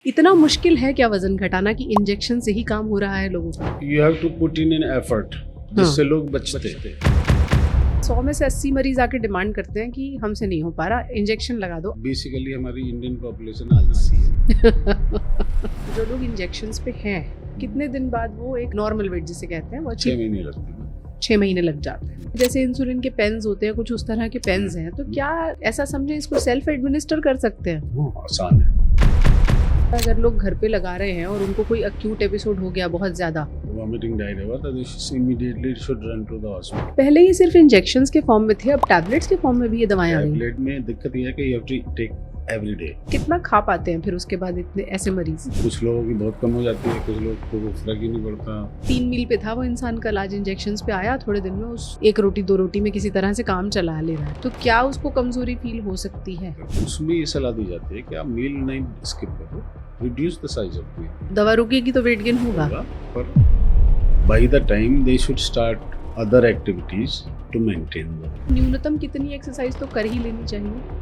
इतना मुश्किल है क्या वजन घटाना कि इंजेक्शन से ही काम हो रहा है लोगों का? You have to put in an effort जिससे लोग बचते हैं। 100 में से 80 मरीज आके डिमांड करते हैं कि हमसे नहीं हो पा रहा, इंजेक्शन लगा दो। बेसिकली हमारी इंडियन पॉपुलेशन आलसी है। जो लोग इंजेक्शंस पे हैं, कितने दिन बाद वो एक नॉर्मल वेट जिसे कहते हैं वो 6 महीने लगते हैं। 6 महीने लग जाते हैं। जैसे इंसुलिन के पेन्स होते हैं, कुछ उस तरह के पेन्स हैं, तो क्या ऐसा समझे इसको सेल्फ एडमिनिस्टर कर सकते हैं? वो आसान है। अगर लोग घर पे लगा रहे हैं और उनको कोई एक्यूट एपिसोड हो गया बहुत ज्यादा, वॉमिटिंग डायरिया हुआ तो immediately should run to the hospital. पहले ये सिर्फ इंजेक्शंस के फॉर्म में थे, अब टैबलेट्स के फॉर्म में भी ये दवाएं आ गई। टैबलेट में दिक्कत ये है कि you have to take every day. कितना खा पाते हैं फिर उसके बाद इतने ऐसे मरीज? कुछ लोगों की बहुत कम हो जाती है, कुछ लोग को फर्क ही नहीं पड़ता। 3 मील पे था वो इंसान, कल आज इंजेक्शंस पे आया, थोड़े दिन में उस 1 रोटी 2 रोटी में किसी तरह से काम चला ले रहा है। तो क्या उसको कमजोरी फील हो सकती है? उसमें ये सलाह दी जाती है कि आप मील नहीं स्किप करो, reduce the size of meal. दवा रुकेगी तो वेट गेन होगा, पर by the time they should start other activities to maintain the. न्यूनतम कितनी एक्सरसाइज तो कर ही लेनी चाहिए?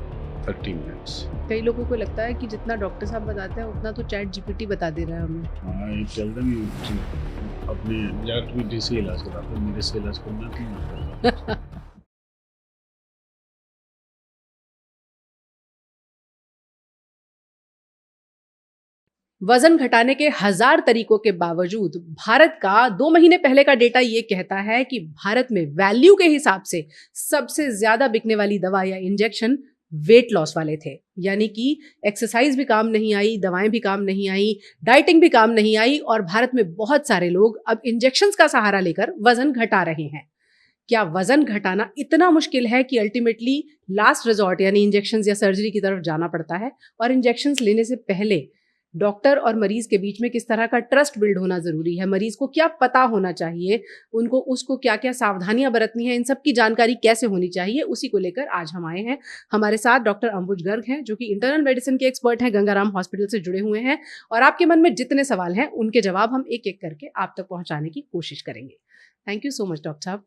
30 मिनट्स। कई लोगों को लगता है कि जितना डॉक्टर साहब बताते हैं उतना तो चैट जीपीटी बता दे रहा है हमें। आई टेल देम यू अपने चैट जीपीटी से इलाज कराते, मेरे से इलाज करना नहीं। वजन घटाने के 1000 तरीकों के बावजूद भारत का 2 महीने पहले का डेटा ये कहता है कि भारत में वैल्यू के हिसाब से सबसे ज्यादा बिकने वाली दवा या इंजेक्शन वेट लॉस वाले थे। यानी कि एक्सरसाइज भी काम नहीं आई, दवाएं भी काम नहीं आई, डाइटिंग भी काम नहीं आई, और भारत में बहुत सारे लोग अब इंजेक्शंस का सहारा लेकर वजन घटा रहे हैं। क्या वजन घटाना इतना मुश्किल है कि अल्टीमेटली लास्ट रिजॉर्ट यानी इंजेक्शंस या सर्जरी की तरफ जाना पड़ता है? और इंजेक्शंस लेने से पहले डॉक्टर और मरीज के बीच में किस तरह का ट्रस्ट बिल्ड होना जरूरी है? मरीज को क्या पता होना चाहिए, उनको उसको क्या क्या सावधानियां बरतनी है, इन सब की जानकारी कैसे होनी चाहिए, उसी को लेकर आज हम आए हैं। हमारे साथ डॉक्टर अंबुज गर्ग हैं, जो कि इंटरनल मेडिसिन के एक्सपर्ट हैं, गंगाराम हॉस्पिटल से जुड़े हुए हैं, और आपके मन में जितने सवाल हैं उनके जवाब हम एक एक करके आप तक पहुंचाने की कोशिश करेंगे। Thank you so much doctor साहब।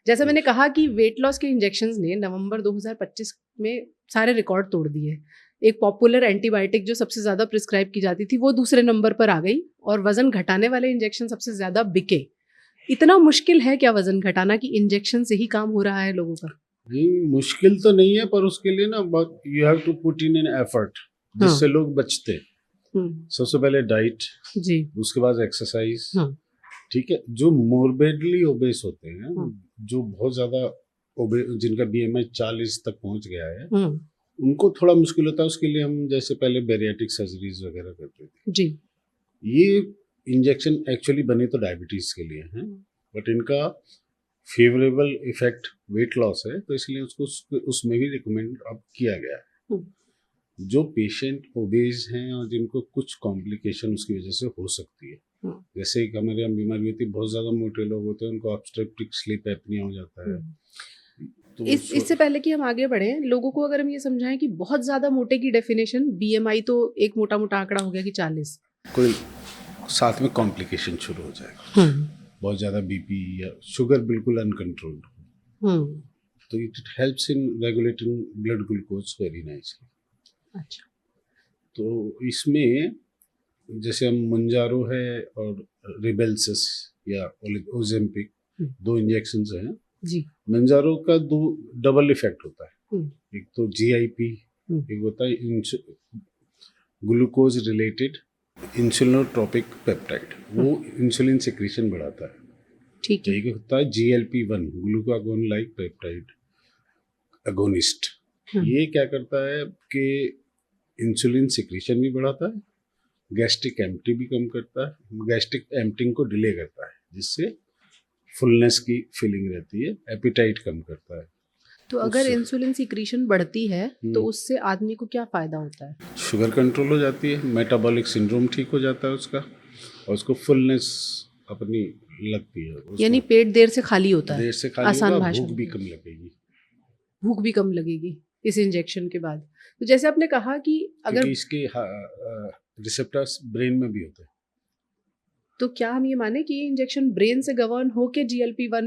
जैसे मैंने कहा कि वेट लॉस के इंजेक्शंस ने नवंबर 2025 में सारे रिकॉर्ड तोड़ दिए। एक पॉपुलर एंटीबायोटिक जो सबसे ज्यादा प्रिस्क्राइब की जाती थी वो दूसरे नंबर पर आ गई, और वजन घटाने वाले इंजेक्शन सबसे ज्यादा बिके। इतना मुश्किल है क्या वजन घटाना कि इंजेक्शन से ही काम हो रहा है लोगों का? नहीं, मुश्किल तो नहीं है, पर उसके लिए ना you have to put in an effort जिससे लोग बचते हैं। सबसे पहले डाइट जी, उसके बाद एक्सरसाइज। ठीक है, जो मोर्बिडली ओबेस होते हैं, जो बहुत ज्यादा जिनका बीएमआई 40 तक पहुंच गया है, उनको थोड़ा मुश्किल होता है। उसके लिए हम जैसे पहले बैरियाट्रिक सर्जरीज वगैरह करते थे जी। ये इंजेक्शन एक्चुअली बने तो डायबिटीज के लिए हैं, बट इनका फेवरेबल इफेक्ट वेट लॉस है, तो इसलिए उसको उसमें भी रिकमेंड अब किया गया है। जो पेशेंट ओबेज हैं और जिनको कुछ कॉम्प्लिकेशन उसकी वजह से हो सकती है, जैसे एक हमारे यहाँ बीमारी होती है, बहुत ज्यादा मोटे लोग होते हैं, उनको ऑब्स्ट्रक्टिव स्लीप एपनिया हो जाता है। तो इससे पहले कि हम आगे बढ़े, लोगों को अगर हम ये समझाएं कि बहुत ज्यादा मोटे की डेफिनेशन, बीएमआई तो एक मोटा मोटा आंकड़ा हो गया कि 40, कोई साथ में कॉम्प्लिकेशन शुरू हो जाएगा, बहुत ज़्यादा बीपी या शुगर बिल्कुल अनकंट्रोल्ड, तो it helps in regulating blood glucose very nicely. अच्छा। तो इसमें जैसे हम मंजारो है और रिबेल्सिस या ओजेम्पिक, 2 इंजेक्शंस हैं जी। मंजारो का 2 डबल इफेक्ट होता है। एक तो जीआईपी, एक होता है ग्लूकोज रिलेटेड इंसुलिनोट्रोपिक पेप्टाइड, वो इंसुलिन सिक्रीशन बढ़ाता है। ठीक है। एक होता है GLP-1 glucagon like peptide agonist. ये क्या करता है कि इंसुलिन सिक्रीशन भी बढ़ाता है, गैस्ट्रिक एम्प्टी भी कम करता है, गैस्ट्रिक एम्प्टिंग को डिले करता है, जिससे फुलनेस की फीलिंग रहती है, एपिटाइट कम करता है। तो अगर इंसुलिन सिक्रीशन बढ़ती है तो उससे आदमी को क्या फायदा होता है? शुगर कंट्रोल हो जाती है, मेटाबॉलिक सिंड्रोम ठीक हो जाता है उसका, और उसको फुलनेस अपनी लगती है। यानी पेट देर से खाली होता है, देर से खाली आसान होगा, भाषा भूख में। भी कम लगेगी। भूख भी कम लगेगी इस इंजेक्शन के बाद। तो जैसे आपने कहा कि अगर इसके रिसेप्टर्स ब्रेन में भी होते हैं, तो क्या हम ये माने कि ये इंजेक्शन ब्रेन से गवर्न होके GLP-1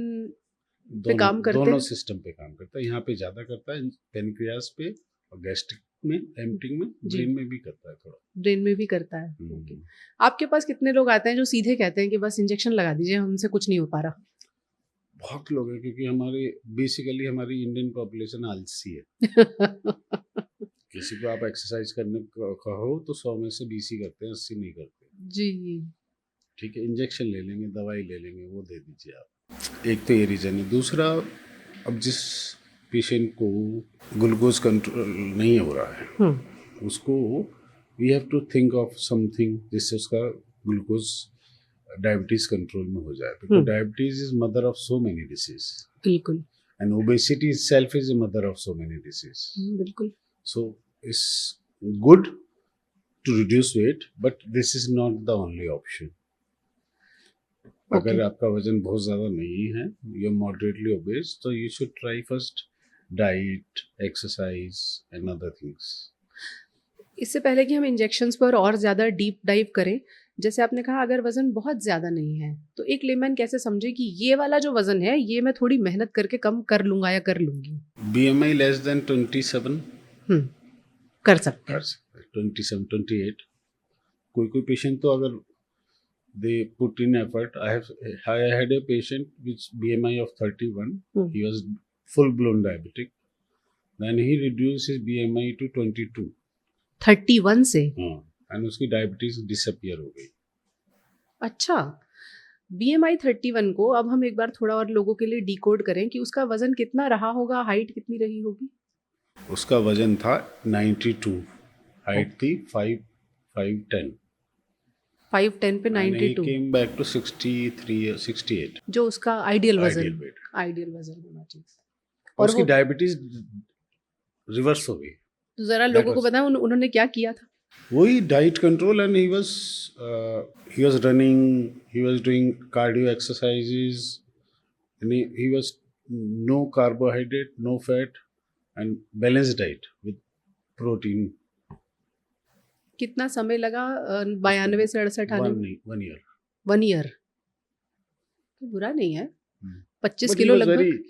पे काम करते दोनों हैं? सिस्टम पे काम करता है। यहाँ पे ज्यादा करता है पेनक्रियास पे और गैस्ट्रिक में एम्प्टिंग में, जी। ब्रेन में भी करता है थोड़ा। ब्रेन में भी करता है। ओके। आपके पास कितने लोग आते हैं जो सीधे कहते हैं कि बस इंजेक्शन लगा दीजिए, हमसे कुछ नहीं हो पा रहा? बहुत लोग हैं, क्योंकि हमारे बेसिकली हमारी इंडियन पॉपुलेशन आलसी है। किसी को आप एक्सरसाइज करने को कहो तो 100 में से 20 ही करते हैं, 80 नहीं करते। जी। ठीक है, इंजेक्शन ले लेंगे, दवाई ले लेंगे, वो दे दीजिए आप। एक तो ये रीज़न है। दूसरा, अब जिस पेशेंट को ग्लूकोज कंट्रोल नहीं हो रहा है, उसको we have to think of something जिससे उसका ग्लूकोज डायबिटीज कंट्रोल में हो जाए, because diabetes is mother of so many disease, बिल्कुल and obesity itself is a mother of so many diseases. बिल्कुल। So it's good to reduce weight, but this is not the only option. अगर आपका वजन बहुत ज़्यादा नहीं है, you are moderately OBCs, तो you should try first diet, exercise and other things. इससे पहले कि हम इंजेक्शंस पर और ज़्यादा डीप डाइव करें, जैसे आपने कहा अगर वज़न बहुत ज़्यादा नहीं है, तो एक लेमैन कैसे समझे कि ये वाला जो वज़न है, ये मैं थोड़ी मेहनत करके कम कर लूँगा या कर लूँगी? BMI लेस देन 27 कर सकते हैं। 27, 28। कोई पेशेंट तो अगर they put in effort. I had a patient with BMI of 31. He was full blown diabetic. Then he reduced his BMI to 22. 31 से? हाँ, and उसकी डायबिटीज डिसअपियर हो गई। अच्छा, BMI 31 को अब हम एक बार थोड़ा और लोगों के लिए डिकोड करें कि उसका वजन कितना रहा होगा, हाइट कितनी रही होगी? उसका वजन था 92, हाइट थी 5'10". 5'10" पे 92। He came back to 63 or 68. जो उसका आइडियल वजन weight. होना चाहिए। और उसकी डायबिटीज रिवर्स हो गई। तो जरा लोगों को बताएं उन्होंने क्या किया था? वही diet control, and he was running, he was doing cardio exercises, and he was no carbohydrate, no fat, and balanced diet with protein. कितना समय लगा 92 से 68 आने में? 1 year। 1 ईयर तो बुरा नहीं है। 25 किलो लगभग।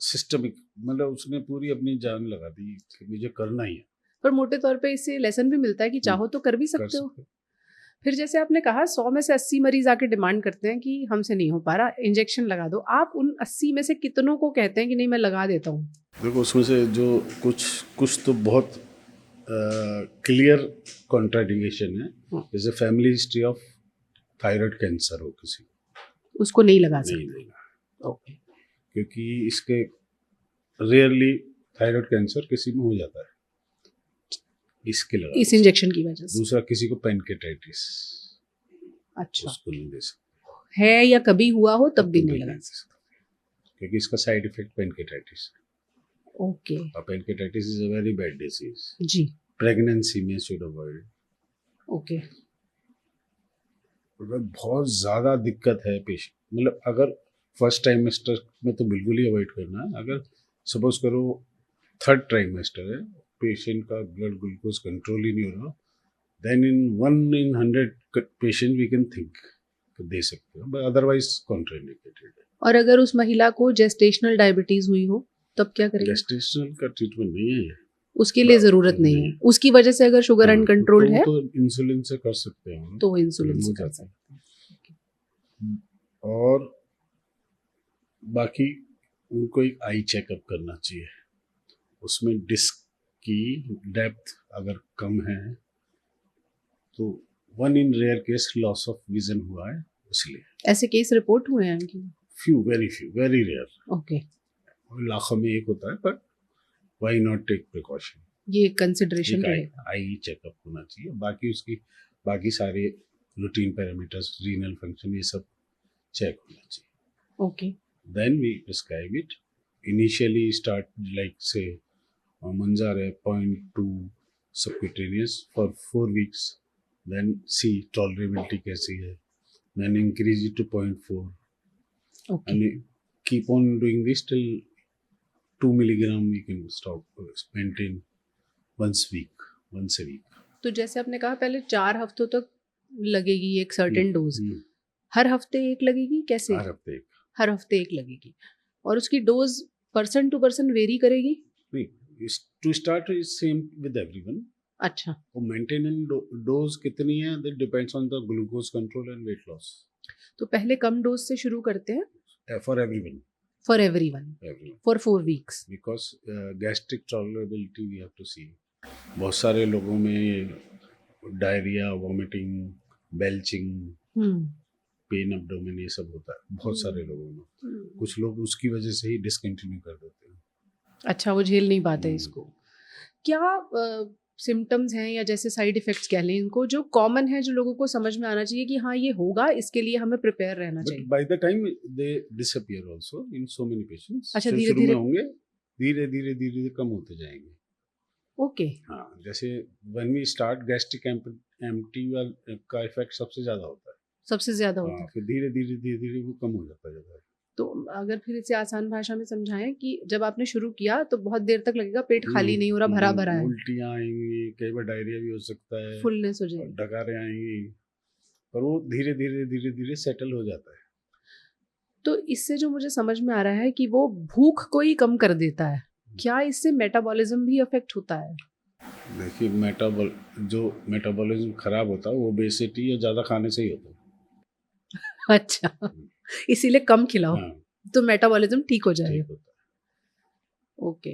सिस्टमिक, मतलब उसने पूरी अपनी जान लगा दी कि मुझे करना ही है। पर मोटे तौर पे इससे लेसन भी मिलता है कि चाहो तो कर भी सकते हो। फिर जैसे आपने कहा 100 में से 80 मरीज आके डिमांड करते हैं कि हमसे नहीं हो पा रहा, इंजेक्शन लगा दो। आप उन 80 में से कितनों को कहते हैं कि नहीं मैं लगा देता हूँ? देखो, उसमें से जो कुछ तो बहुत क्लियर कॉन्ट्राडिकेशन है, जैसे family history of thyroid cancer हो किसी को, उसको नहीं लगा सकते। नहीं देगा। ओके। क्योंकि इसके रेयरली थायराइड कैंसर किसी में हो जाता है, इसके लगा इस इंजेक्शन की वजह से। दूसरा, किसी को पैनकेटाइटिस, अच्छा, उसको नहीं दे सकते है या कभी हुआ हो तब भी नहीं लगा सकते, क्योंकि इसका साइड इफेक्ट पैनकेटाइटिस। ओके। और pancreatitis is a very bad disease जी। प्रेगनेंसी में शुड अवॉइड। ओके। बहुत ज़्यादा दिक्कत है पेशेंट, मतलब अगर फर्स्ट ट्राइमेस्टर में तो बिल्कुल ही अवॉइड करना है। अगर सपोज करो 3rd ट्राइमेस्टर है, पेशेंट का ब्लड ग्लूकोज कंट्रोल ही नहीं हो रहा, then in 1 in 100 patient we can think दे सकते हो, बट अदरवाइज कॉन्ट्राइंडिकेटेड है। और अगर उस महिला को जेस्टेशनल डायबिटीज हुई हो तब क्या करेंगे? जेस्टेशनल का ट्रीटमेंट नहीं है, उसके लिए जरूरत नहीं है। उसकी वजह से अगर शुगर अनकंट्रोल्ड है तो इंसुलिन से कर सकते हैं, तो वो इंसुलिन से कर सकते हैं। और बाकी उनको एक आई चेकअप करना चाहिए। उसमें डिस्क की डेप्थ अगर कम है तो 1 in rare case loss of vision हुआ है, इसलिए। ऐसे केस रिपोर्ट हुए हैं कि? Very rare. ओके। लाखों में एक होता है, but why not take precaution? ये कंसिडरेशन रहेगा। आई चेकअप होना चाहिए। बाकी सारे रूटीन पैरामीटर्स, रीनल फंक्शन, ये सब चेक होना चाहिए। Okay. Then we prescribe it. Initially start like say Manjar 0.2 subcutaneous for 4 weeks. Then see tolerability कैसी है. Then increase it to 0.4. Okay. And keep on doing this till 2 milligram we can stop, maintain once a week. तो जैसे आपने कहा पहले 4 हफ्तों तक लगेगी एक सर्टेन डोज, हर हफ्ते एक लगेगी कैसे? हर हफ्ते एक लगेगी। और उसकी dose person to person vary करेगी? नहीं, to start is same with everyone. अच्छा, वो मेंटेनेंस डोज कितनी है that depends on the glucose control and weight loss तो पहले कम डोज से शुरू करते हैं for everyone for everyone for 4 weeks. Because gastric tolerability we have to see. बहुत सारे लोगों में diarrhoea, vomiting, belching, pain abdomen ये सब होता है बहुत सारे लोगों में। कुछ लोग उसकी वजह से ही डिसकंटिन्यू कर देते हैं। अच्छा, वो झेल नहीं पाते इसको। क्या सिम्टम्स हैं या जैसे साइड इफेक्ट्स कह लें इनको, जो कॉमन है, जो लोगों को समझ में आना चाहिए कि हाँ ये होगा, इसके लिए हमें प्रिपेयर रहना चाहिए? Bye the time they disappear also in so many patients. अच्छा, शुरू धीरे-धीरे में होंगे, धीरे धीरे धीरे धीरे कम होते जाएंगे। ओके। हाँ, जैसे when we start gastric empty का इफेक्ट सबसे ज्यादा होता है। सबसे ज्यादा होता हाँ, है। फिर धीरे धीरे वो कम हो जाता जाता है। तो अगर फिर इसे आसान भाषा में समझाएं कि जब आपने शुरू किया तो बहुत देर तक लगेगा पेट खाली नहीं हो रहा, भरा भरा है, उल्टियाँ आएंगी, कई बार डायरिया भी हो सकता है, फुलनेस हो जाएगी, डकारें आएंगी, पर वो धीरे धीरे सेटल हो जाता है। तो इससे जो मुझे समझ में आ रहा है कि वो भूख को ही कम कर देता है। क्या इससे मेटाबॉलिज्म भी अफेक्ट होता है? देखिए, जो मेटाबॉलिज्म खराब होता है वो ओबेसिटी या ज़्यादा खाने से ही होता है। अच्छा, इसीलिए कम खिलाओ। हाँ, तो मेटाबॉलिज्म ठीक हो जाएगा। ठीक होता है। ओके,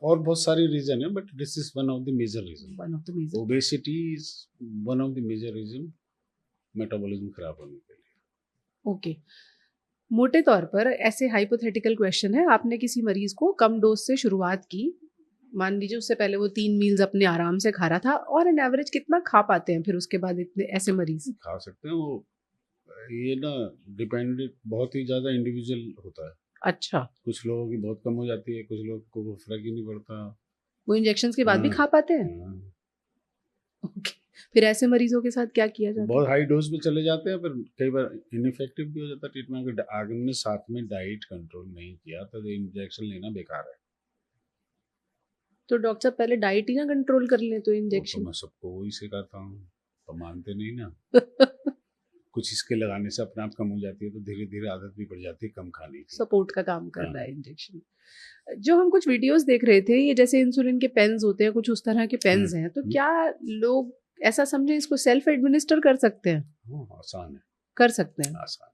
और बहुत सारी रीजन है, but this is one of the major reason. One of the reason. Obesity is one of the major reason metabolism खराब होने के लिए। ओके, मोटे तौर पर ऐसे हाइपोथेटिकल क्वेश्चन है, आपने किसी मरीज को कम डोज से शुरुआत की, मान लीजिए उससे पहले वो 3 मील्स अपने आराम से खा रहा था, और एन एवरेज कितना खा पाते हैं फिर उसके बाद इतने ऐसे मरीज? खा सकते हैं वो, ये ना डिपेंडेंट बहुत ही ज़्यादा इंडिविजुअल होता है। अच्छा, कुछ लोगों की बहुत कम हो जाती है, कुछ लोगों को वो फर्क ही नहीं पड़ता। वो इंजेक्शंस के बाद भी हाँ, खा पाते हैं? हाँ। ओके, फिर ऐसे मरीजों के साथ क्या किया जाता बहुत है? हाई डोज पे चले जाते हैं, पर कई बार इनइफेक्टिव भी हो जाता है ट्रीटमेंट। अगर आगे में साथ में डाइट कंट्रोल नहीं किया तो इंजेक्शन लेना बेकार है। तो डॉक्टर साहब पहले डाइट ही ना कंट्रोल कर लें तो वो तो इंजेक्शन। मैं सबको वही सिखाता हूँ, तो मानते नहीं ना। कुछ इसके लगाने से अपने आप कम हो जाती है, तो धीरे धीरे आदत भी पड़ जाती है कम खाने की। सपोर्ट का काम कर हाँ। रहा है इंजेक्शन। जो हम कुछ वीडियोस देख रहे थे, ये जैसे इंसुलिन के पेन्स होते हैं, कुछ उस तरह के पेन्स हैं, तो क्या लोग ऐसा समझे इसको सेल्फ एडमिनिस्टर कर सकते हैं? हाँ, आसान है, कर सकते हैं। आसान।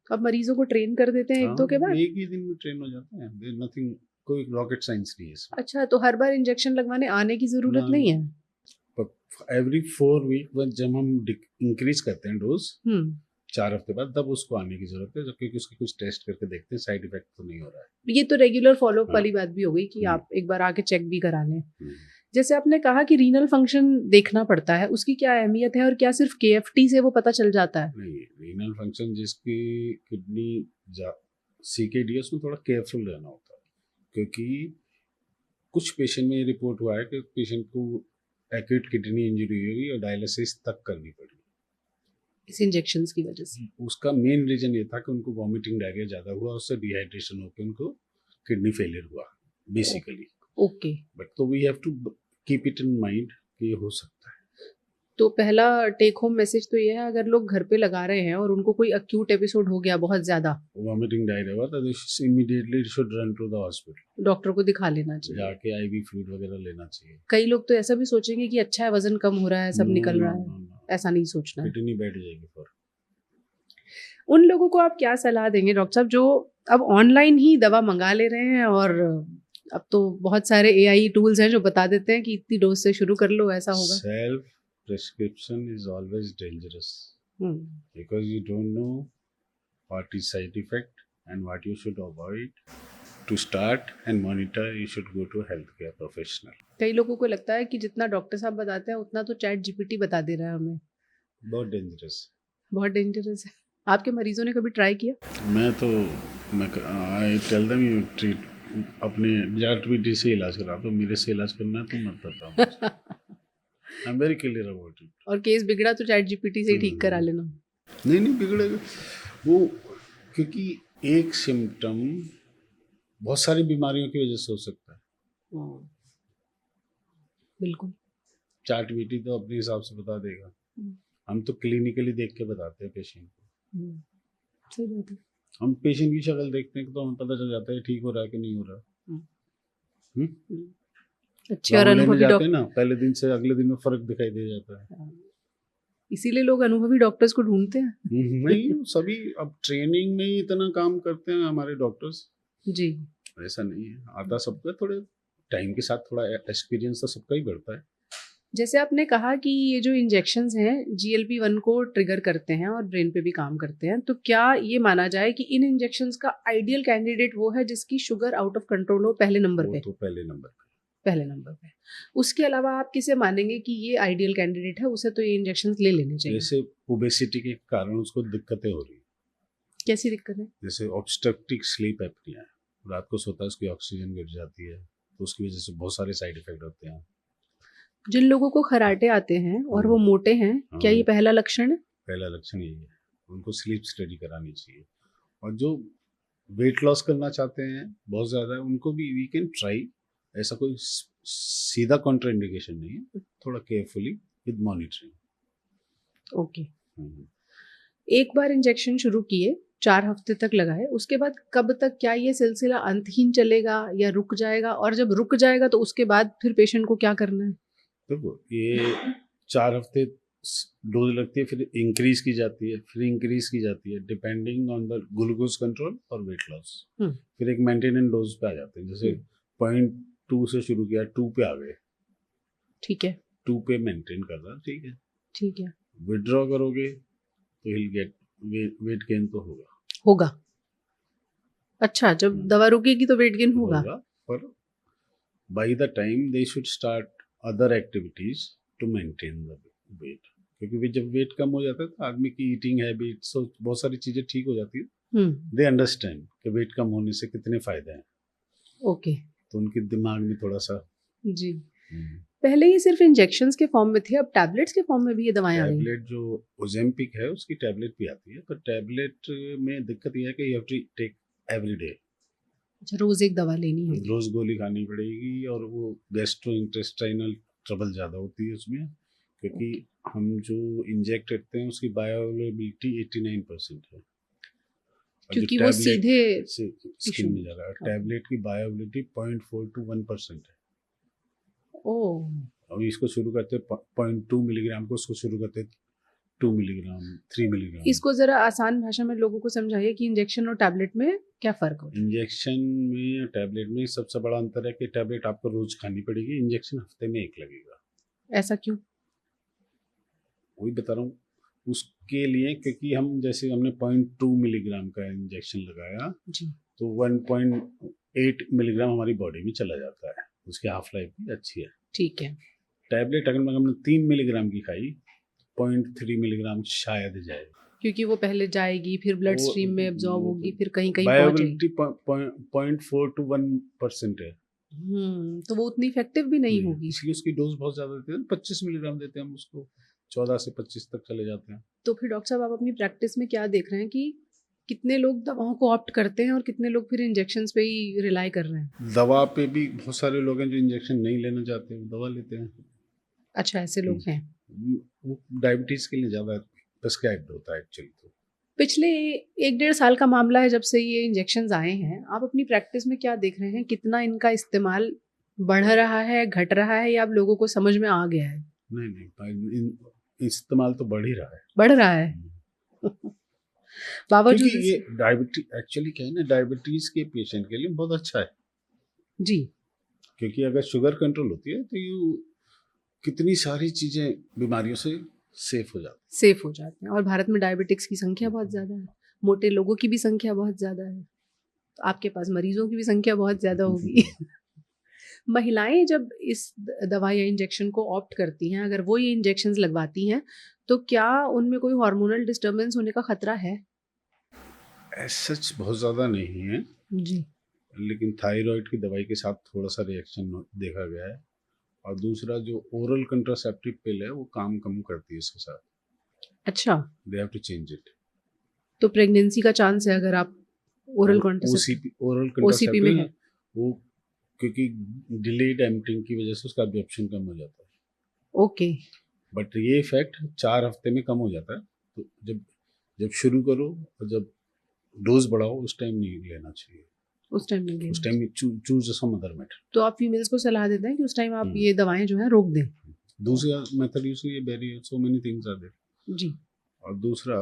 तो अब मरीजों को ट्रेन कर देते हैं एक दो के बाद? एक ही दिन में ट्रेन हो जाते हैं। देयर नथिंग, कोई रॉकेट साइंस नहीं है इसमें। अच्छा, तो हर बार इंजेक्शन लगवाने आने की जरूरत ना, नहीं है? एवरी 4 वीक जब हम इंक्रीज करते हैं डोज, 4 हफ्ते बाद, तब उसको आने की जरूरत है, क्योंकि उसके कुछ टेस्ट करके देखते हैं साइड इफेक्ट तो नहीं हो रहा है। ये तो रेगुलर फॉलोअप हाँ। वाली बात भी हो गई कि आप एक बार आके चेक भी करा लें। हम्म। जैसे आपने कहा कि रीनल फंक्शन देखना पड़ता है, उसकी क्या अहमियत है, और क्या सिर्फ केएफटी से वो पता चल जाता है? नहीं, रीनल फंक्शन जिसकी किडनी सीकेडी है, उसमें थोड़ा केयरफुल रहना होता है, क्योंकि कुछ पेशेंट में ये रिपोर्ट हुआ है कि पेशेंट को एक्यूट किडनी इंजरी हुई और डायलिसिस तक करनी पड़ी इस इंजेक्शंस की वजह से। उसका मेन रीजन ये था कि उनको वॉमिटिंग डायरिया ज़्यादा हुआ, उससे डिहाइड्रेशन होकर उनको किडनी फेलियर हुआ बेसिकली। ओके, बट तो we have to keep it in mind कि ये हो सकता है। तो पहला टेक होम मैसेज तो ये है, अगर लोग घर पे लगा रहे हैं और उनको कोई अक्यूट एपिसोड हो गया बहुत ज्यादा, वॉमिटिंग डायरिया हुआ, तो immediately should run to the hospital, doctor को दिखा लेना चाहिए। जाके आईवी फ्लूइड वगैरह लेना चाहिए। कई लोग तो ऐसा भी सोचेंगे कि अच्छा है, वजन कम हो रहा है, सब निकल रहा है। ऐसा नहीं सोचना है। किडनी बैठ जाएगी फिर। उन लोगों को आप क्या सलाह देंगे डॉक्टर साहब जो अब ऑनलाइन ही दवा मंगा ले रहे हैं, और अब तो बहुत सारे एआई टूल्स हैं जो बता देते हैं कि इतनी डोज से शुरू कर लो, ऐसा होगा? Self prescription is always dangerous, because you don't know what is side effect and what you should avoid. To start and monitor, you should go to healthcare professional. कई लोगों को लगता है कि जितना डॉक्टर साहब बताते हैं उतना तो चैट जीपीटी बता दे रहा है हमें। बहुत डेंजरस। बहुत डेंजरस है। आपके मरीजों ने कभी ट्राई किया? मैं I tell them you treat अपने चैट जीपीटी से इलाज करा, तो मेरे से इलाज करना है तो मत बताओ। I am very clear about it. और केस बिगड़ा तो चैट जीपीटी से ही ठीक करा लेना। नहीं बिगड़ेगा वो, क्योंकि एक सिम्टम बहुत सारी बीमारियों की वजह से हो सकता है। बिल्कुल। चैट जीपीटी तो अपने हिसाब से बता देगा, हम तो क्लिनिकली देख के बताते हैं पेशेंट को। सही बात है। हम पेशेंट की शक्ल देखते हैं तो हमें पता चल जाता है ठीक हो रहा है कि नहीं हो रहा। हम्म? अच्छे और दवा लेने अनुभवी जाते डॉक्टर, हैं ना, पहले दिन से अगले दिन में फर्क दिखाई दे जाता है। इसीलिए लोग अनुभवी डॉक्टर्स को ढूंढते हैं। नहीं, सभी अब ट्रेनिंग में ही इतना काम करते हैं हमारे डॉक्टर्स, जी। ऐसा नहीं है, आता सबका थोड़े टाइम के साथ थोड़ा एक्सपीरियंस तो सबका ही बढ़ता है। जैसे आपने कहा कि ये जो इंजेक्शंस हैं GLP-1 को ट्रिगर करते हैं और ब्रेन पे भी काम करते हैं, तो क्या ये माना जाए कि इन इंजेक्शंस का आइडियल कैंडिडेट वो है जिसकी शुगर आउट ऑफ कंट्रोल हो पहले नंबर वो पे? तो पहले नंबर पे। पहले नंबर पे। उसके अलावा आप किसे मानेंगे कि ये आइडियल कैंडिडेट है, उसे तो ये इंजेक्शंस ले लेने चाहिए? जैसे ओबेसिटी के कारण उसको दिक्कतें हो रही है, कैसी दिक्कत है? जैसे ऑब्स्ट्रक्टिव स्लीप एपनिया है, रात को सोता है उसकी ऑक्सीजन गिर जाती है, तो उसकी वजह से बहुत सारे साइड इफेक्ट होते हैं। जिन लोगों को खर्राटे आते हैं और वो मोटे हैं, क्या ये पहला लक्षण है? पहला लक्षण यही है, उनको स्लीप स्टडी करानी चाहिए। और जो वेट लॉस करना चाहते हैं बहुत ज़्यादा, उनको भी वी कैन ट्राई, ऐसा कोई सीधा कॉन्ट्राइंडिकेशन नहीं है, थोड़ा केयरफुली विद मॉनिटरिंग। ओके। एक बार इंजेक्शन शुरू किए, 4 हफ्ते तक लगाए, उसके बाद कब तक, क्या ये सिलसिला अंतहीन चलेगा या रुक जाएगा? और जब रुक जाएगा तो उसके बाद फिर पेशेंट को क्या करना है? देखो, ये 4 हफ्ते डोज लगती है, फिर इंक्रीज की जाती है, फिर इंक्रीज की जाती है depending on the glucose control और वेट लॉस। फिर एक मेंटेनेंस डोज पे आ जाते हैं, जैसे 0.2 से शुरू किया, 2 पे आ गए, ठीक है, 2 पे मेंटेन कर रहा, ठीक है। ठीक है, विड्रॉ करोगे तो हिल गेट वेट गेन तो होगा। अच्छा, जब दवा रुकेगी तो वेट गेन होगा। पर by the time they should start other activities to maintain the weight, क्योंकि जब वेट कम हो जाता है तो आदमी की ईटिंग हैबिट्स, बहुत सारी चीजें ठीक हो जाती है। दे अंडरस्टैंड कि वेट कम होने से कितने फायदे हैं। ओके। तो उनके दिमाग में थोड़ा सा जी। पहले ये सिर्फ इंजेक्शंस के फॉर्म में थे, अब टैबलेट्स के फॉर्म में भी ये दवाएं आ गई हैं। टैबलेट जो ओजेम्पिक है उसकी टैबलेट भी आती है, पर टैबलेट में दिक्कत यह है कि you have to take every day. अच्छा, रोज एक दवा लेनी है। रोज गोली खानी पड़ेगी, और वो गैस्ट्रो इंटेस्टाइनल ट्रबल ज़्यादा होती है उसमें, क्योंकि हम जो इंजेक्ट करते हैं उसकी बायोअवेलेबिलिटी 89% है, क्योंकि वो सीधे स्किन में जा रहा है। टैबलेट की बायोअवेलेबिलिटी 0.4 to 1% है। और इसको शुरू करते 0.2 मिलीग्राम को, उसको शुरू करते 2 मिलीग्राम, 3 मिलीग्राम। इसको जरा आसान भाषा में लोगों को समझाइए कि इंजेक्शन और टैबलेट में क्या फर्क होता है? इंजेक्शन में टैबलेट में सबसे बड़ा अंतर है कि टैबलेट आपको रोज खानी पड़ेगी, इंजेक्शन हफ्ते में 1 लगेगा। ऐसा क्यों? वही बता रहा हूँ, उसके लिए क्योंकि हम जैसे हमने 0.2 मिलीग्राम का इंजेक्शन लगाया जी, तो 1.8 मिलीग्राम हमारी बॉडी में चला जाता है, उसकी हाफ लाइफ भी अच्छी है। ठीक है। टैबलेट अगर हमने 3 मिलीग्राम की खाई, 0.3 मिलीग्राम शायद जाएगा, क्योंकि वो पहले जाएगी, फिर ब्लड स्ट्रीम में एब्जॉर्ब होगी, फिर कहीं कहीं बायोअवेलेबिलिटी 0.4 to 1% है। तो वो उतनी इफेक्टिव भी नहीं होगी। इसलिए उसकी डोज बहुत ज्यादा देते हैं, 25 मिलीग्राम देते हैं हम उसको, 14 से 25 तक चले जाते हैं। तो फिर डॉक्टर साहब, आप अपनी प्रैक्टिस में क्या देख रहे हैं कि कितने लोग दवाओं को ऑप्ट करते हैं और कितने लोग फिर इंजेक्शंस पे ही रिलाई कर रहे हैं? दवा पे भी बहुत सारे लोग हैं जो इंजेक्शन नहीं लेना चाहते, वो दवा लेते हैं। अच्छा, ऐसे लोग हैं। वो डायबिटीज के लिए ज्यादा प्रिस्क्राइब्ड होता है एक्चुअली। तो पिछले 1-1.5 साल का मामला है जब से ये इंजेक्शंस आए हैं, आप अपनी प्रैक्टिस में क्या देख रहे हैं? कितना इनका इस्तेमाल बढ़ रहा है, घट रहा है, या आप लोगों को समझ में आ गया है? नहीं, इस्तेमाल तो बढ़ ही रहा है। बढ़ रहा है। बावजूद क्योंकि ये डायबिटीज एक्चुअली क्या है ना, डायबिटीज के पेशेंट के लिए बहुत अच्छा है जी, क्योंकि अगर शुगर कंट्रोल होती है तो ये कितनी सारी चीजें बीमारियों से सेफ हो जाते हैं। और भारत में डायबिटिक्स की संख्या बहुत ज़्यादा है, मोटे लोगों की भी संख्या बहुत ज़्यादा है, तो आपके पास मरीजों की भी संख्या बहुत ज़्यादा होगी। महिलाएं जब इस दवा या इंजेक्शन को ऑप्ट करती हैं, अगर वो ये इंजेक्शंस लगवाती हैं, तो क्या उनमें कोई हार्मोनल डिस्टर्बेंस होने का खतरा है? सच बहुत ज़्यादा नहीं है जी, लेकिन थायराइड की दवाई के साथ थोड़ा सा रिएक्शन देखा गया है। और दूसरा जो ओरल कंट्रासेप्टिव पिल है वो काम कम करती है इसके साथ। अच्छा, they have to change it. तो प्रेगनेंसी का चांस है अगर आप ओरल कंट्रासेप्टिव ओरल ओसीपी में कंट्रासेप्टिव है? वो क्योंकि डिलेड एम्पटिंग की वजह से उसका एब्जॉर्प्शन कम हो जाता है। ओके। बट ये इफेक्ट 4 हफ्ते में कम हो जाता है। तो जब जब शुरू करो और जब डोज बढ़ाओ उस टाइम नहीं लेना चाहिए। उस टाइम नहीं लेना। उस time choose some other method. तो आप फीमेल्स को सलाह देते हैं कि उस टाइम आप हम्म। ये दवाएं जो है रोक दें। दूसरा method usually very so many things are there. जी। और दूसरा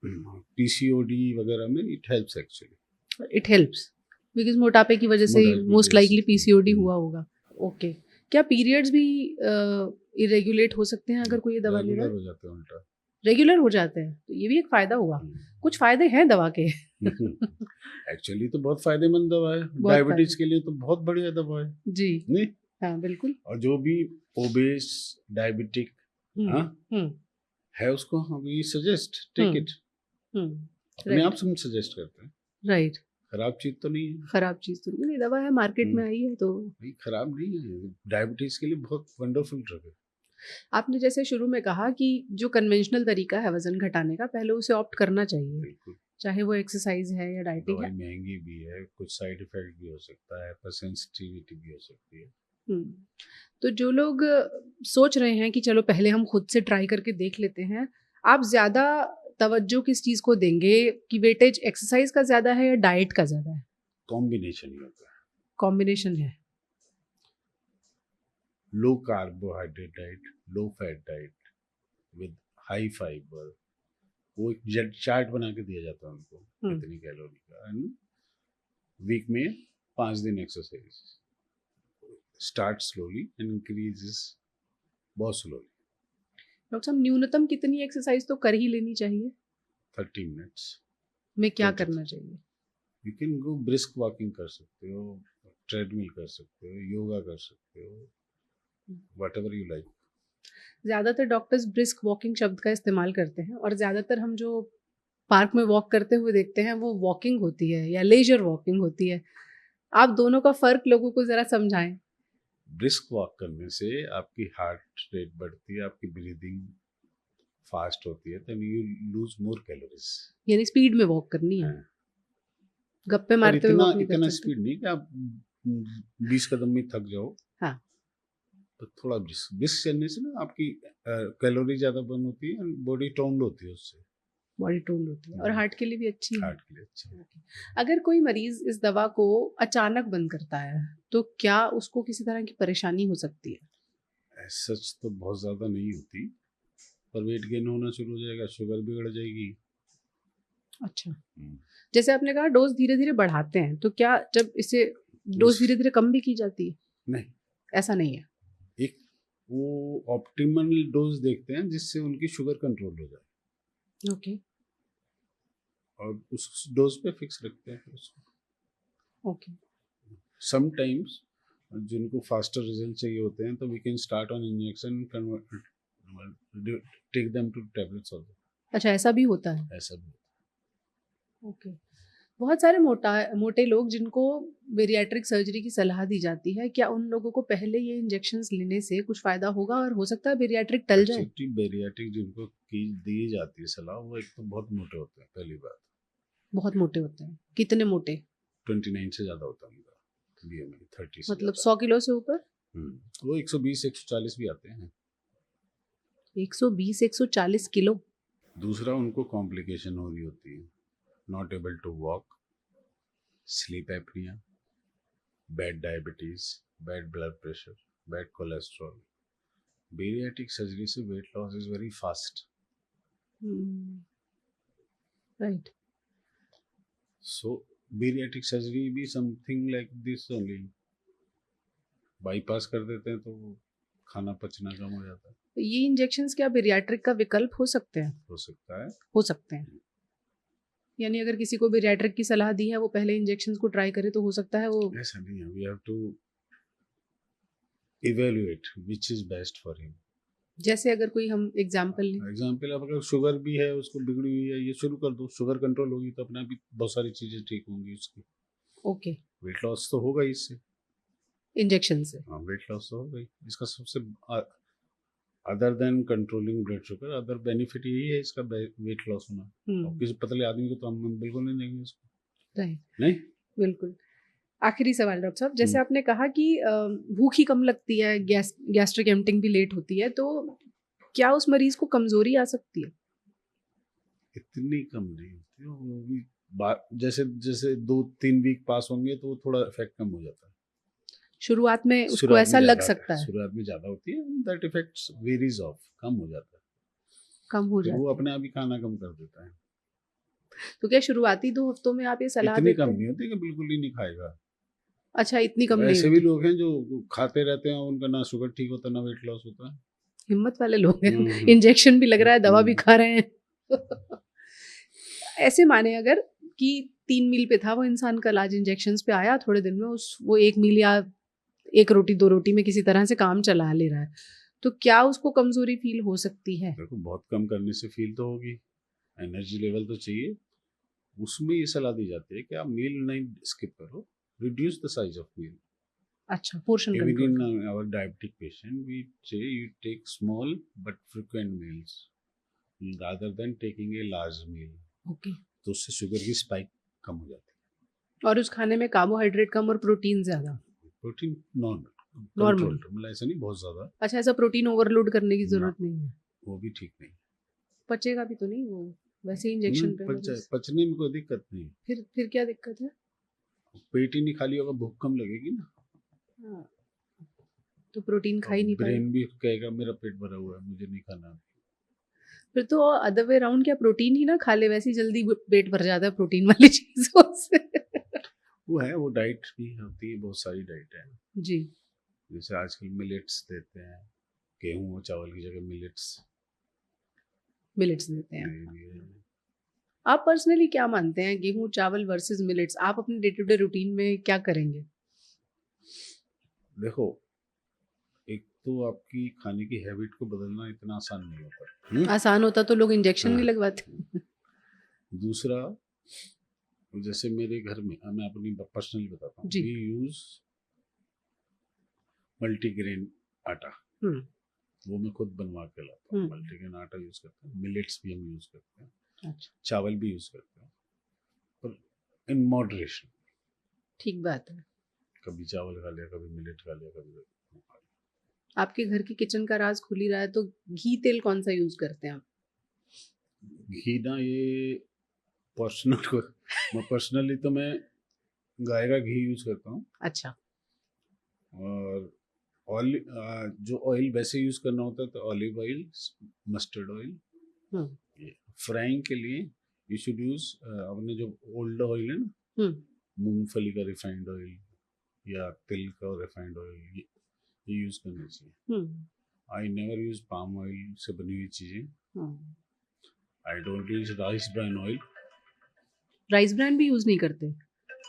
पीसीओडी वगैरह में it helps actually. It helps because मोटापे की वजह से मोटापे की मोस्ट वजह लाइकली से। पीसीओडी हम्म। हुआ होगा। ओके। क्या पीरियड्स भी इरेगुलेट हो सकते हैं अगर कोई ये दवा ले रहा रेगुलर है? हो जाते हैं उल्टा। रेगुलर हो जाते हैं, तो ये भी एक फायदा हुआ। कुछ फायदे हैं दवा के। एक्चुअली तो बहुत फायदेमंद दवा है, बहुत डायबिटीज के लिए तो बहुत बढ़िया दवा है। जी नहीं, हाँ बिल्कुल। और जो भी ओबेस डायबिटिक हाँ हम्म है उसको हम ये सजेस्ट टेक इट। अपने आप से हम सजेस्ट करते हैं। राइट। खराब चीज तो नहीं है। खराब चीज तो नहीं, दवा है मार्केट में आई है तो नहीं, खराब नहीं है, डायबिटीज के लिए बहुत वंडरफुल ड्रग है। आपने जैसे शुरू में कहा कि जो कन्वेंशनल तरीका है वजन घटाने का, पहले उसे ऑप्ट करना चाहिए, बिल्कुल। चाहे वो एक्सरसाइज है या डाइटिंग दवाई है। महंगी भी है, कुछ साइड इफेक्ट भी हो सकता है, पर सेंसिटिविटी भी हो सकती है। तो जो लोग सोच रहे हैं कि चलो पहले हम खुद से ट्राई करके देख लेते हैं, आप ज़्यादा तवज्जो किस चीज़ को देंगे कि वेटेज एक्सरसाइज का ज़्यादा है या डाइट का ज़्यादा है? कॉम्बिनेशन ही होता है। कॉम्बिनेशन है। लो carbohydrate diet, low fat diet with high fibre, वो एक चार्ट बना के दिया जाता है उनको कितनी कैलोरी का, एंड वीक में 5 दिन exercise, start slowly and increases बहुत स्लोली। डॉक्टर साहब न्यूनतम कितनी एक्सरसाइज तो कर ही लेनी चाहिए? 30 मिनट्स में क्या 20 करना चाहिए? You can go brisk walking कर सकते हो, ट्रेडमिल कर सकते हो, योगा कर सकते हो, व्हाटएवर यू लाइक। ज़्यादातर डॉक्टर्स ब्रिस्क वॉकिंग शब्द का इस्तेमाल करते हैं और ज़्यादातर हम जो पार्क में वॉक करते हुए देखते हैं वो वॉकिंग होती है या लेजर वॉकिंग होती है। आप दोनों का फ़र्क लोगों को ज़रा समझाएं। ब्रिस्क वॉक करने से आपकी हार्ट रेट बढ़ती है, आपकी ब्रीदिंग फास्ट होती है, तो यू लूज मोर कैलोरीज। यानी स्पीड में वॉक करनी है, गप्पे पर मारते हुए इतना वॉक नहीं कर इतना सकते। स्पीड नहीं कि आप 20 कदम में थक जाओ। तो थोड़ा ब्रिस्क चलने से ना आपकी कैलोरी ज़्यादा बर्न होती है, बॉडी टोन्ड होती है उससे। बॉडी टोन होती है और हार्ट के लिए भी अच्छी है। हार्ट के लिए अच्छी है। अगर कोई मरीज इस दवा को अचानक बंद करता है तो क्या उसको किसी तरह की परेशानी हो सकती है? सच तो बहुत ज़्यादा नहीं होती, पर वेट गेन होना शुरू हो जाएगा, शुगर बिगड़ जाएगी। अच्छा, जैसे आपने कहा डोज धीरे धीरे बढ़ाते हैं, तो क्या जब इसे डोज धीरे धीरे कम भी की जाती है? नहीं, ऐसा नहीं है। एक वो ऑप्टिमल डोज देखते हैं जिससे उनकी शुगर कंट्रोल हो जाए। ओके और उस डोज पे फिक्स रखते हैं फिर उसको। ओके। समटाइम्स जिनको फास्टर रिजल्ट चाहिए होते हैं तो we can start on injection, take them to tablets also. अच्छा, ऐसा भी होता है? ऐसा भी। ओके। बहुत सारे मोटे लोग जिनको बेरियाट्रिक सर्जरी की सलाह दी जाती है, क्या उन लोगों को पहले ये इंजेक्शंस लेने से कुछ फायदा होगा और हो सकता है बेरियाट्रिक टल जाए? बेरियाट्रिक जिनको की दी जाती है सलाह, वो एक तो बहुत मोटे होते हैं, पहली बात। बहुत मोटे होते हैं? कितने मोटे? 29 से ज़्यादा होता है उनका BMI, 30 से मतलब ज़्यादा। 100 किलो से ऊपर? वो 120 140 भी आते हैं। 120 140 किलो? दूसरा उनको कॉम्प्लिकेशन हो रही होती है, not able to walk, sleep apnoea, bad diabetes, bad blood pressure, bad cholesterol. Bariatric surgery से weight loss is very fast. Right. So bariatric surgery भी something like this only. Bypass कर देते हैं तो खाना पचना कम हो जाता है। ये इंजेक्शंस क्या बेरियाट्रिक का विकल्प हो सकते हैं? हो सकता है। हो सकते हैं। यानी अगर किसी को बेरियाट्रिक की सलाह दी है वो पहले इंजेक्शंस को ट्राई करे तो हो सकता है वो। ऐसा नहीं है, we have to evaluate which is best for him. जैसे अगर कोई हम एग्जांपल लें, एग्जाम्पल, अब अगर शुगर भी है, उसको बिगड़ी हुई है, ये शुरू कर दो, शुगर कंट्रोल होगी तो अपने आप ही बहुत सारी चीजें ठीक होंगी उसकी। ओके, वेट लॉस तो होगा ही इससे। इंजेक्शन से? हाँ, वेट लॉस तो होगा ही। इसका सबसे other than controlling blood sugar, other benefit यही है इसका, वेट लॉस होना। और किसी पतले आदमी को तो हम बिल्कुल नहीं देंगे इसको। राइट, नहीं, बिल्कुल। आखिरी सवाल डॉक्टर साहब, जैसे आपने कहा कि भूख ही कम लगती है, गैस्ट्रिक एम्पटिंग भी लेट होती है, तो क्या उस मरीज को कमजोरी आ सकती है? इतनी कम नहीं होती, वो भी जैसे जैसे 2-3 वीक पास होंगे तो थोड़ा इफेक्ट कम हो जाता है। शुरुआत में उसको शुरुआत ऐसा में लग ज़्यादा सकता है, शुरुआत में ज़्यादा होती है, दैट इफेक्ट्स वेरीज ऑफ, कम हो जाता है, कम हो फिर वो जाता है। अपने आप ही खाना कम कर देता है। तो क्या शुरुआती 2 हफ्तों में आप ये सलाह इतनी देते कम हैं? नहीं होती कि बिल्कुल ही नहीं खाएगा। अच्छा, इतनी कम नहीं ऐसे भी होती। लोग हैं जो खाते रहते हैं, उनका ना शुगर ठीक होता ना वेट लॉस होता है। हिम्मत वाले लोग हैं, हम्म, इंजेक्शन भी लग रहा है, दवा भी हम्म, खा रहे हैं। ऐसे माने अगर कि 3 मील पे था वो इंसान, कल आज इंजेक्शंस पे आया, थोड़े दिन में उस वो 1 मील या 1 रोटी 2 रोटी में किसी तरह से काम चला ले रहा है, तो क्या उसको कमजोरी फील हो सकती है? देखो बहुत कम करने से फील तो होगी, एनर्जी लेवल तो चाहिए। उसमें ये सलाह दी जाती है कि आप मील नहीं स्किप करो, reduce the size of meal. अच्छा, पोर्शन Even कंट्रोल in कर। our diabetic patient, we say you take small but frequent meals rather than taking a large meal. Okay. तो उससे शुगर की स्पाइक कम हो जाती और उस खाने में कार्बोहाइड्रेट कम और प्रोटीन ज्यादा? है। Protein normal normal? कंट्रोल्ड, मतलब ऐसा नहीं बहुत ज़्यादा, अच्छा, ऐसा प्रोटीन ओवरलोड करने की ना जरूरत नहीं है? वो भी ठीक नहीं। पचेगा भी तो नहीं वो, वैसे ही नहीं, इंजेक्शन पे मरीज। पचने में कोई दिक्कत नहीं। फिर क्या दिक्कत है? पेट ही नहीं खाली होगा, भूख कम लगेगी ना, हाँ, तो प्रोटीन खा और ही नहीं पाएगा। ब्रेन भी कहेगा मेरा पेट भरा हुआ है, मुझे नहीं खाना। फिर तो अदर वे राउंड, क्या प्रोटीन ही ना खा ले, वैसे ही जल्दी पेट भर जाता है प्रोटीन वाली चीजों से। वो है, वो डाइट भी होती है, बहुत सारी डाइट है। जी। जैसे आजकल मिलेट्स देते हैं, गेहूं और चावल की जगह मिलेट्स मिलेट्स देते हैं। दे दिए। आप पर्सनली क्या मानते हैं, गेहूं चावल वर्सेस मिलेट्स, आप अपने डे टू डे रूटीन में क्या करेंगे? देखो, एक तो आपकी खाने की हैबिट को बदलना इतना आसान नहीं होता। आसान होता तो लोग इंजेक्शन नहीं हाँ। लगवाते। दूसरा, जैसे मेरे घर में, मैं अपनी पर्सनली बताता हूँ, जी। वी यूज मल्टीग्रेन आटा, हम्म। वो मैं खुद बनवा के लाता हूँ। हम्म। मल्टीग्रेन आटा यूज करते हैं, मिलेट्स भी हम यूज करते हैं, अच्छा, चावल भी यूज करते हैं, पर इन मॉडरेशन। ठीक बात है। कभी चावल खा लिया, कभी मिलेट खा लिया, कभी आपके घर की किचन का राज खुल ही रहा है, तो घी तेल कौन सा यूज करते हैं आप? घी ना, ये पर्सनल को, मैं पर्सनली तो मैं गाय का घी यूज करता हूँ। अच्छा। और ऑयल, जो ऑयल वैसे यूज करना होता है तो ऑलिव ऑयल, मस्टर्ड ऑयल। हम्म। फ्राइंग के लिए यू शुड यूज अपने जो ओल्ड ऑयल है ना, हम्म। मूंगफली का रिफाइंड ऑयल या तिल का रिफाइंड ऑयल, ये यूज करना चाहिए। Hmm. I never use palm oil से बनी हुई चीजें। Hmm. I don't use rice bran oil. Rice bran भी यूज नहीं करते,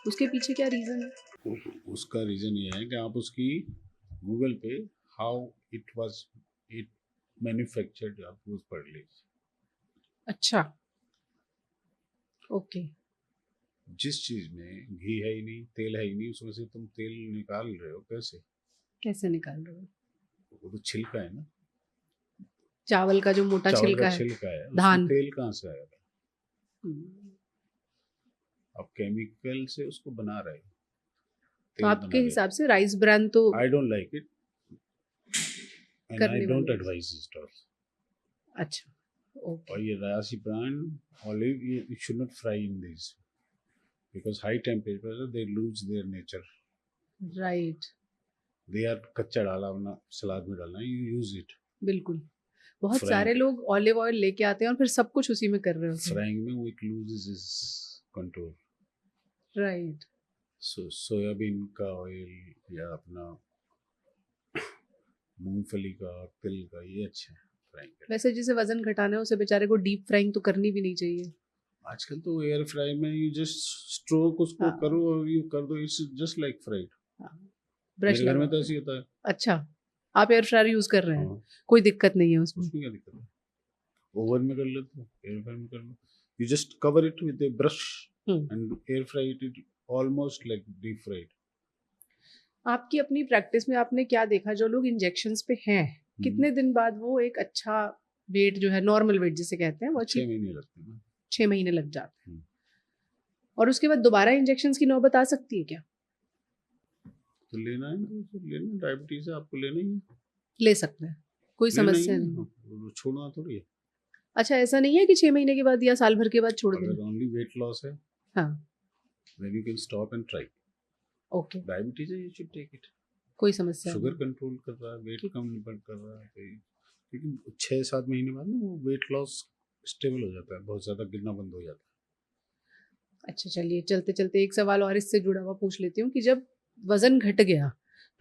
उसके पीछे क्या रीजन है? उसका रीजन ये है कि आप उसकी गूगल पे how it was it manufactured आप वो पढ़ लीजिए। अच्छा, ओके। जिस चीज में घी है ही नहीं, तेल है ही नहीं, उसमें से तुम तेल निकाल रहे हो कैसे? कैसे निकाल रहे हो? वो तो छिलका है ना, चावल का जो मोटा चावल का छिलका है, छिलका है, उसमें धान। तेल कहाँ से आएगा? हम्म। आप केमिकल से उसको बना रहे हो, तो तेल आपके बना रहे हिसाब से राइस ब्रांड तो हो। I don't like it and I करने डोंट वाले। Advise it all. अच्छा, ओके। और ये राशि ब्रांड ऑलिव, ये should not fry in this because high temperature they lose their nature. Right, they are कच्चा डाला, अपना सलाद में डालना, यू यूज इट। बिल्कुल। बहुत फ्राइंग, सारे लोग ऑलिव ऑयल लेके आते हैं और फिर सब कुछ उसी में कर रहे होते हैं। फ्राइंग में वो it loses is control. Right. Soybean का ऑयल या अपना मूंगफली का, तिल का, ये अच्छा है फ्राइंग के लिए। वैसे जिसे वजन घटाना है उसे बेचारे को डीप फ्राइंग तो करनी भी नहीं चाहिए। आजकल तो एयर फ्राई में यू जस्ट स्ट्रोक उसको हाँ, करो और यू कर दो, इट्स जस्ट लाइक फ्राइड। हाँ, ब्रश मेरे घर में लगा तो के। ऐसे ही होता है। अच्छा, आप एयर फ्रायर यूज कर रहे हैं, हाँ, कोई दिक्कत नहीं है उसमें? उसमें क्या दिक्कत है? ओवन में कर लेते हो, एयर फ्राई में कर लो, you just cover it with a brush hmm. And air fry it almost like deep fried. आपकी अपनी प्रैक्टिस में आपने क्या देखा, जो लोग इंजेक्शंस पे हैं, कितने दिन बाद वो एक अच्छा वेट जो है, नॉर्मल वेट जिसे कहते हैं, वो 6 अचीव? महीने लगते हैं ना। 6 महीने लग जाते हैं। हम्म। और उसके बाद दोबारा इंजेक्शंस की नौबत आ सकती है क्या? तो लेना है तो लेना, डायबिटीज है आपको लेना ही है, ले सकते हैं, कोई लेना ही समस्या है। नहीं। हाँ, वो छोड़ना थोड़ी है। अच्छा, ऐसा नहीं है कि 6 महीने के बाद या साल भर के बाद छोड़ देना? अगर ओनली वेट लॉस है हाँ, then you can stop and try. Okay, diabetes है, you should take it. कोई समस्या शुगर नहीं। कंट्रोल कर रहा है, वेट कम नहीं कर रहा है, क्योंकि 6-7 महीने बाद ना वो वेट लॉस स्टेबल हो जाता है, बहुत ज़्यादा गिरना बंद हो जाता है। अच्छा, चलिए चलते चलते एक सवाल और इससे जुड़ा हुआ पूछ लेती हूँ कि जब वजन घट गया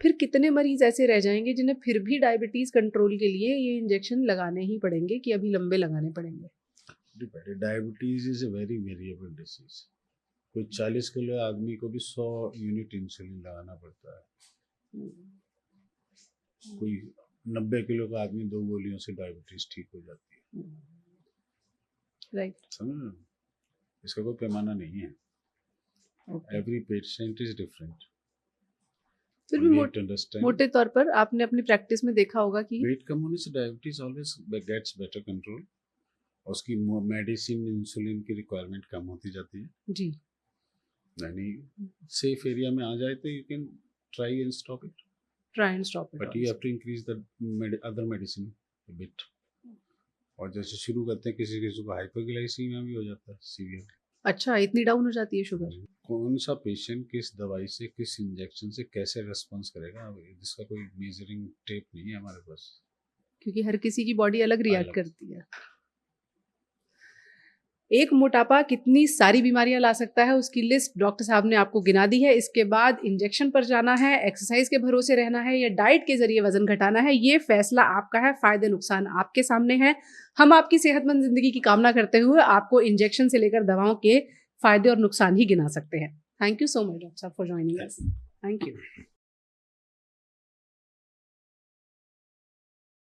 फिर कितने मरीज ऐसे रह जाएंगे जिन्हें फिर भी डायबिटीज कंट्रोल के लिए ये इंजेक्शन लगाने ही पड़ेंगे कि अभी लंबे लगाने पड़ेंगे? Diabetes is a very variable disease. कोई 40 किलो आदमी को भी 100 यूनिट इंसुलिन लगाना पड़ता है, कोई 90 किलो का आदमी 2 गोलियों से डायबिटीज ठीक हो जाती है। राइट, समझ रहे हो? इसका कोई पैमाना नहीं है। Okay. Every patient is different. फिर भी मोटे तौर पर आपने अपनी प्रैक्टिस में देखा होगा कि वेट कम होने से diabetes always gets better control, और उसकी मेडिसिन इंसुलिन की रिक्वायरमेंट कम होती जाती है जी, यानी सेफ एरिया में आ जाए तो you can try and stop it, try and stop but you have to increase the other medicine a bit. और जैसे शुरू करते हैं किसी को हाइपोग्लाइसीमिया भी हो जाता है सीवियर। अच्छा, इतनी डाउन हो जाती है शुगर? कौन सा पेशेंट किस दवाई से, किस इंजेक्शन से कैसे रेस्पॉन्स करेगा, इसका कोई मेजरिंग टेप नहीं है हमारे पास, क्योंकि हर किसी की बॉडी अलग रिएक्ट अलग। करती है। एक मोटापा कितनी सारी बीमारियां ला सकता है उसकी लिस्ट डॉक्टर साहब ने आपको गिना दी है। इसके बाद इंजेक्शन पर जाना है, एक्सरसाइज के भरोसे रहना है या डाइट के जरिए वजन घटाना है, ये फैसला आपका है। फायदे नुकसान आपके सामने हैं। हम आपकी सेहतमंद जिंदगी की कामना करते हुए आपको इंजेक्शन से लेकर दवाओं के फायदे और नुकसान ही गिना सकते हैं। Thank you so much doctor साहब for joining us. Thank you.